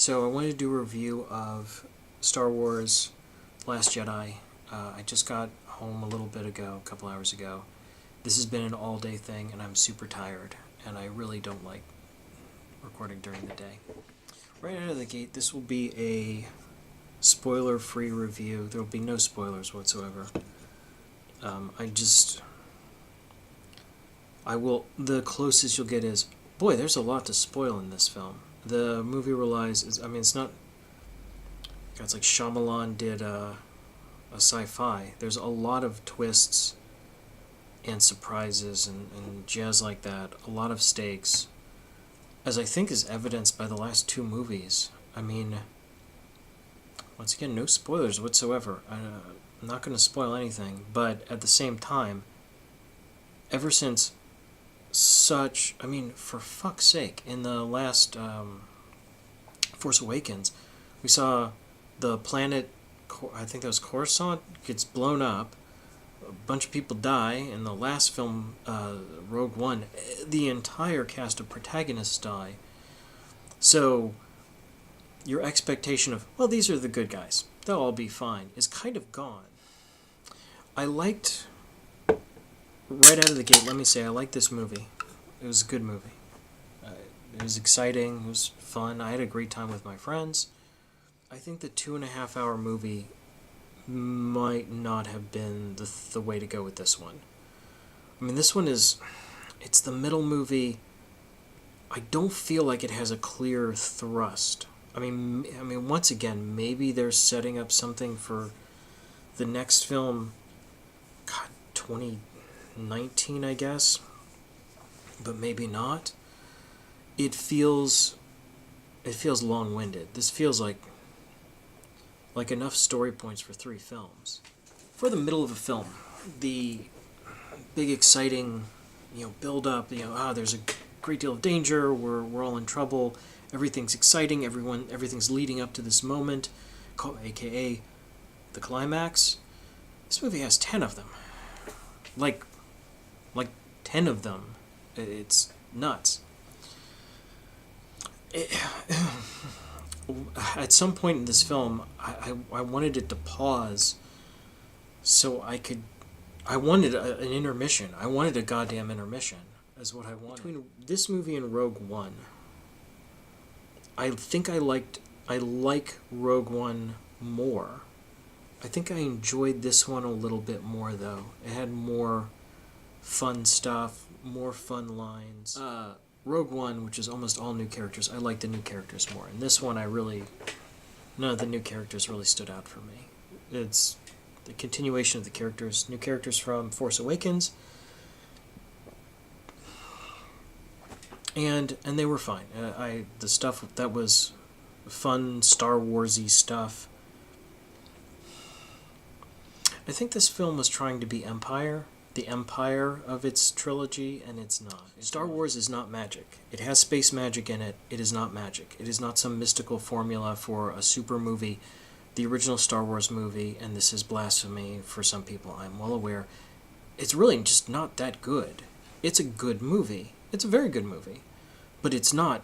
So I wanted to do a review of Star Wars Last Jedi. I just got home a little bit ago, a couple hours ago. This has been an all-day thing, and I'm super tired, and I really don't like recording during the day. Right out of the gate, this will be a spoiler-free review. There will be no spoilers whatsoever. The closest you'll get is, boy, there's a lot to spoil in this film. The movie relies, it's not, it's like Shyamalan did a sci-fi. There's a lot of twists and surprises and jazz like that, a lot of stakes, as I think is evidenced by the last two movies. Once again, no spoilers whatsoever. I'm not going to spoil anything, but at the same time, ever since for fuck's sake, in the last Force Awakens, we saw the planet, I think that was Coruscant, gets blown up, a bunch of people die. In the last film, Rogue One, the entire cast of protagonists die. So your expectation of, well, these are the good guys, they'll all be fine, is kind of gone. I liked, right out of the gate, let me say, I liked this movie. It was a good movie. It was exciting, it was fun, I had a great time with my friends. I think the 2.5-hour movie might not have been the way to go with this one. This one it's the middle movie. I don't feel like it has a clear thrust. Once again, maybe they're setting up something for the next film, 2019, I guess, but maybe not. It feels long-winded. This feels like enough story points for 3 films. For the middle of a film, the big exciting, build-up, there's a great deal of danger, we're all in trouble, everything's exciting, everything's leading up to this moment, aka the climax. This movie has 10 of them. Like 10 of them. It's nuts. At some point in this film, I wanted it to pause so I wanted an intermission. I wanted a goddamn intermission, is what I wanted. Between this movie and Rogue One, I think I like Rogue One more. I think I enjoyed this one a little bit more, though. It had more fun stuff, more fun lines. Rogue One, which is almost all new characters, I like the new characters more. In this one, none of the new characters really stood out for me. It's the continuation of the characters, new characters from Force Awakens, and they were fine. The stuff that was fun, Star Wars-y stuff. I think this film was trying to be Empire, the empire of its trilogy, and it's not. Star Wars is not magic. It has space magic in it. It is not magic. It is not some mystical formula for a super movie. The original Star Wars movie, and this is blasphemy for some people, I'm well aware, it's really just not that good. It's a good movie. It's a very good movie. But it's not,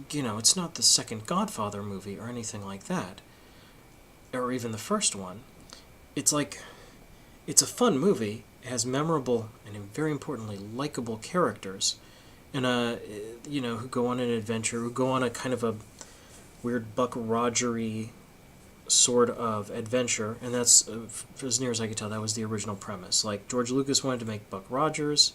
it's not the second Godfather movie or anything like that. Or even the first one. It's a fun movie. It has memorable and, very importantly, likable characters, and who go on an adventure, who go on a kind of a weird Buck Rogery sort of adventure, and that's, as near as I could tell, that was the original premise. Like, George Lucas wanted to make Buck Rogers,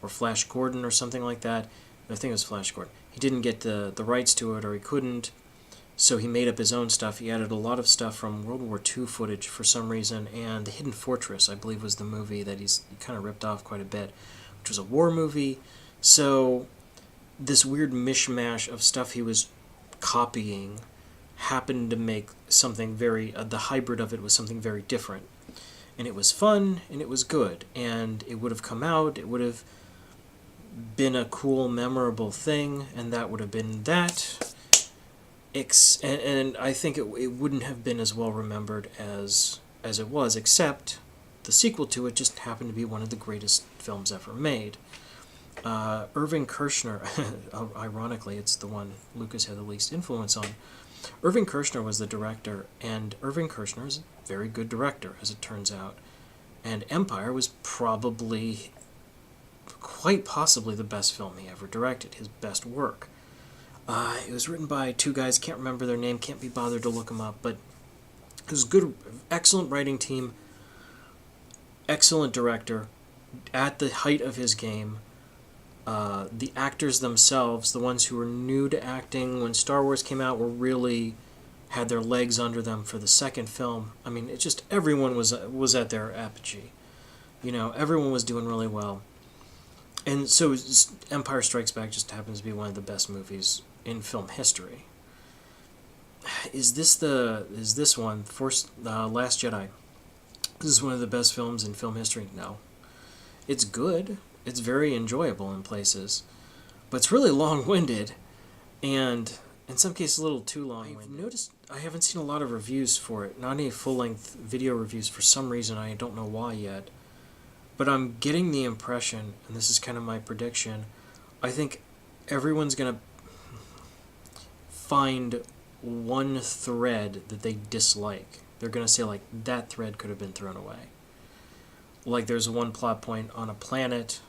or Flash Gordon, or something like that. I think it was Flash Gordon. He didn't get the rights to it, or he couldn't, so he made up his own stuff. He added a lot of stuff from World War II footage for some reason, and The Hidden Fortress, I believe, was the movie that he kind of ripped off quite a bit, which was a war movie. So this weird mishmash of stuff he was copying happened to make something the hybrid of it was something very different. And it was fun, and it was good, and it would have come out, it would have been a cool, memorable thing, and that would have been that. And I think it wouldn't have been as well remembered as it was, except the sequel to it just happened to be one of the greatest films ever made. Irving Kershner, ironically, it's the one Lucas had the least influence on. Irving Kershner was the director, and Irving Kershner is a very good director, as it turns out. And Empire was probably, quite possibly, the best film he ever directed, his best work. It was written by two guys, can't remember their name, can't be bothered to look them up, but it was good, excellent writing team, excellent director, at the height of his game. The actors themselves, the ones who were new to acting when Star Wars came out, were really had their legs under them for the second film. I mean, it just everyone was at their apogee. Everyone was doing really well. And so Empire Strikes Back just happens to be one of the best movies in film history. Is this one, Last Jedi? This is one of the best films in film history? No. It's good. It's very enjoyable in places. But it's really long-winded, and in some cases a little too long-winded. I've noticed I haven't seen a lot of reviews for it. Not any full-length video reviews for some reason. I don't know why yet. But I'm getting the impression, and this is kind of my prediction, I think everyone's going to find one thread that they dislike. They're going to say, like, that thread could have been thrown away. Like, there's one plot point on a planet.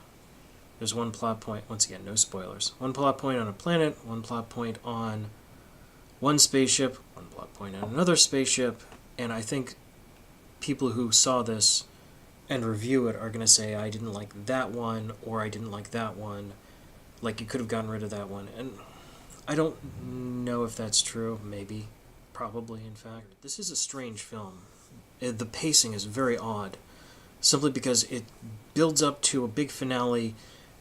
There's one plot point, once again, no spoilers. One plot point on a planet, one plot point on one spaceship, one plot point on another spaceship, and I think people who saw this and review it are going to say, I didn't like that one, or I didn't like that one. Like, you could have gotten rid of that one. And I don't know if that's true. Maybe. Probably, in fact. This is a strange film. The pacing is very odd. Simply because it builds up to a big finale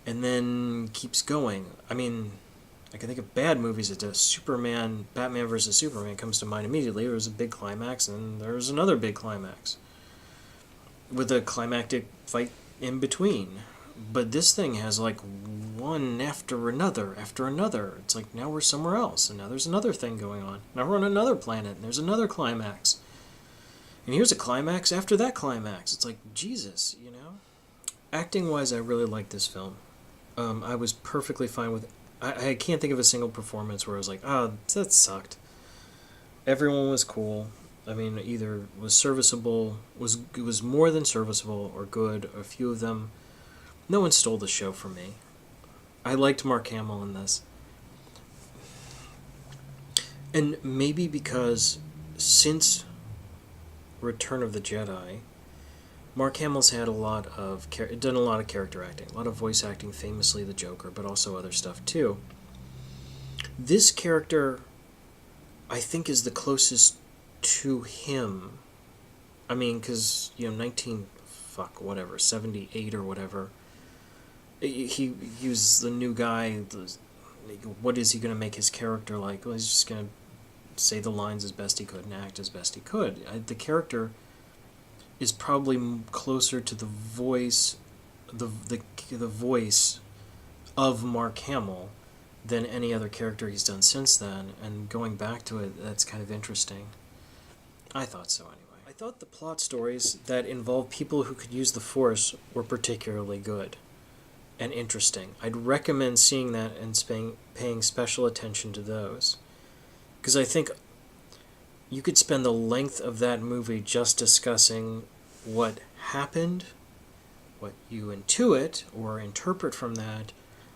and then keeps going. I mean, I can think of bad movies. It's Batman vs. Superman comes to mind immediately. There was a big climax, and there was another big climax, with a climactic fight in between. But this thing has like one after another. It's like now we're somewhere else, and now there's another thing going on. Now we're on another planet, and there's another climax. And here's a climax after that climax. It's like, Jesus, Acting-wise, I really like this film. I was perfectly fine with it. I can't think of a single performance where I was like, that sucked. Everyone was cool. I mean, either was serviceable, was more than serviceable, or good. A few of them. No one stole the show from me. I liked Mark Hamill in this. And maybe because since Return of the Jedi, Mark Hamill's had done a lot of character acting, a lot of voice acting, famously the Joker, but also other stuff too. This character, I think, is the closest to him. I mean, because 78 or whatever. He was the new guy. What is he going to make his character like? Well, he's just going to say the lines as best he could and act as best he could. The character is probably closer to the voice, the voice of Mark Hamill than any other character he's done since then. And going back to it, that's kind of interesting. I thought so anyway. I thought the plot stories that involved people who could use the Force were particularly good and interesting. I'd recommend seeing that and paying special attention to those. Because I think you could spend the length of that movie just discussing what happened, what you intuit or interpret from that,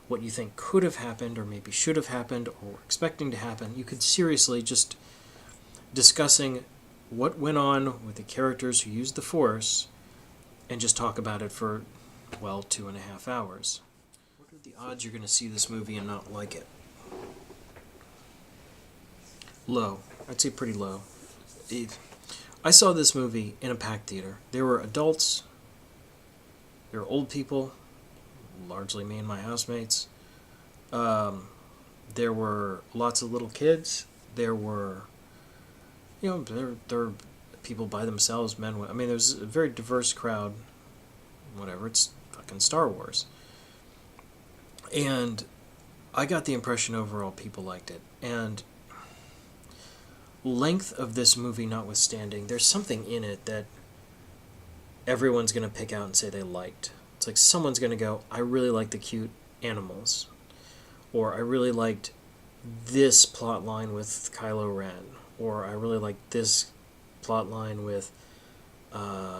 what you think could have happened or maybe should have happened or were expecting to happen. You could seriously just discussing what went on with the characters who used the Force and just talk about it for, 2.5 hours. What are the odds you're going to see this movie and not like it? Low. I'd say pretty low. I saw this movie in a packed theater. There were adults. There were old people, largely me and my housemates. There were lots of little kids. There were, there were people by themselves, men, women. I mean, there was a very diverse crowd. Whatever, it's fucking Star Wars. And I got the impression overall people liked it. And length of this movie notwithstanding, there's something in it that everyone's going to pick out and say they liked. It's like someone's going to go, I really like the cute animals, or I really liked this plot line with Kylo Ren, or I really liked this plot line with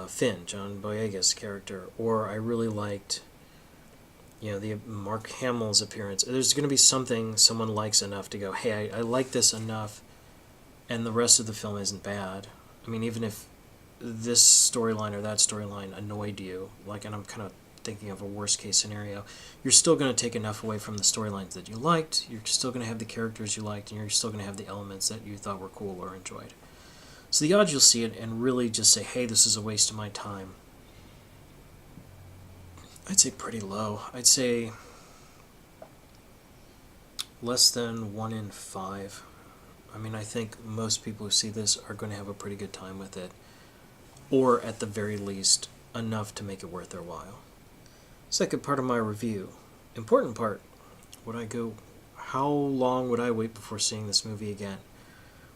Finn, John Boyega's character, or I really liked, the Mark Hamill's appearance. There's going to be something someone likes enough to go, hey, I like this enough, and the rest of the film isn't bad. I mean, even if this storyline or that storyline annoyed you, and I'm kind of thinking of a worst case scenario, you're still going to take enough away from the storylines that you liked, you're still going to have the characters you liked, and you're still going to have the elements that you thought were cool or enjoyed. So the odds you'll see it and really just say, hey, this is a waste of my time, I'd say pretty low. I'd say less than 1 in 5. I mean, I think most people who see this are going to have a pretty good time with it, or at the very least, enough to make it worth their while. Second part of my review, important part, how long would I wait before seeing this movie again?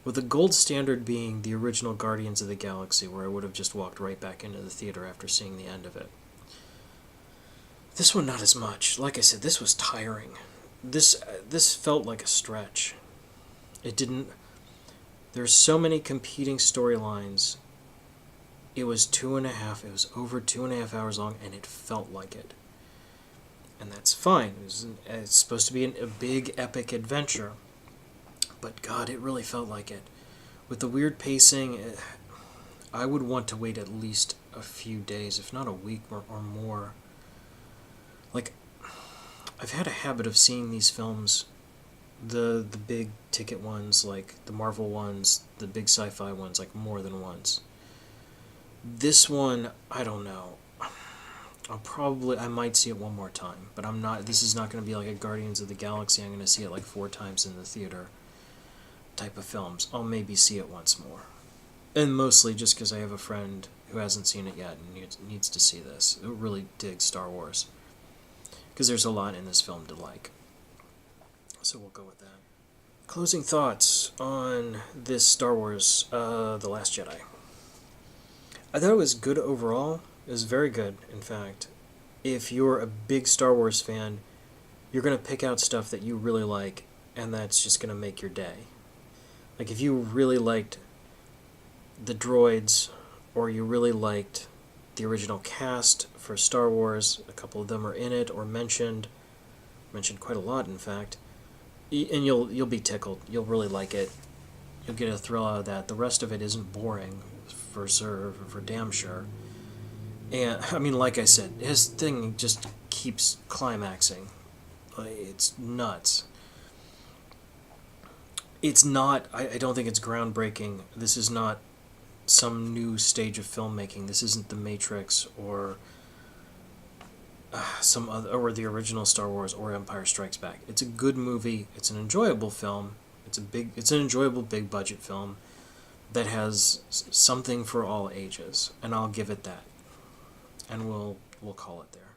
With the gold standard being the original Guardians of the Galaxy, where I would have just walked right back into the theater after seeing the end of it. This one, not as much. Like I said, this was tiring. This felt like a stretch. It didn't... There's so many competing storylines. It was it was over 2.5 hours long, and it felt like it. And that's fine. It's supposed to be a big, epic adventure. But God, it really felt like it. With the weird pacing, I would want to wait at least a few days, if not a week or more. I've had a habit of seeing these films, the big ticket ones, like the Marvel ones, the big sci-fi ones, more than once. This one, I don't know. I might see it one more time, but this is not going to be like a Guardians of the Galaxy. I'm going to see it 4 times in the theater type of films. I'll maybe see it once more. And mostly just because I have a friend who hasn't seen it yet and needs to see this, who really digs Star Wars. Because there's a lot in this film to like. So we'll go with that. Closing thoughts on this Star Wars, The Last Jedi. I thought it was good overall. It was very good, in fact. If you're a big Star Wars fan, you're going to pick out stuff that you really like, and that's just going to make your day. If you really liked the droids, or you really liked the original cast for Star Wars, a couple of them are in it or mentioned quite a lot, in fact, and you'll be tickled. You'll really like it. You'll get a thrill out of that. The rest of it isn't boring, for damn sure. And I mean, like I said, his thing just keeps climaxing. It's nuts. It's not. I don't think it's groundbreaking. This is not some new stage of filmmaking. This isn't The Matrix or some other, or the original Star Wars or Empire Strikes Back. It's a good movie. It's an enjoyable film. It's an enjoyable big budget film that has something for all ages, and I'll give it that. And we'll call it there.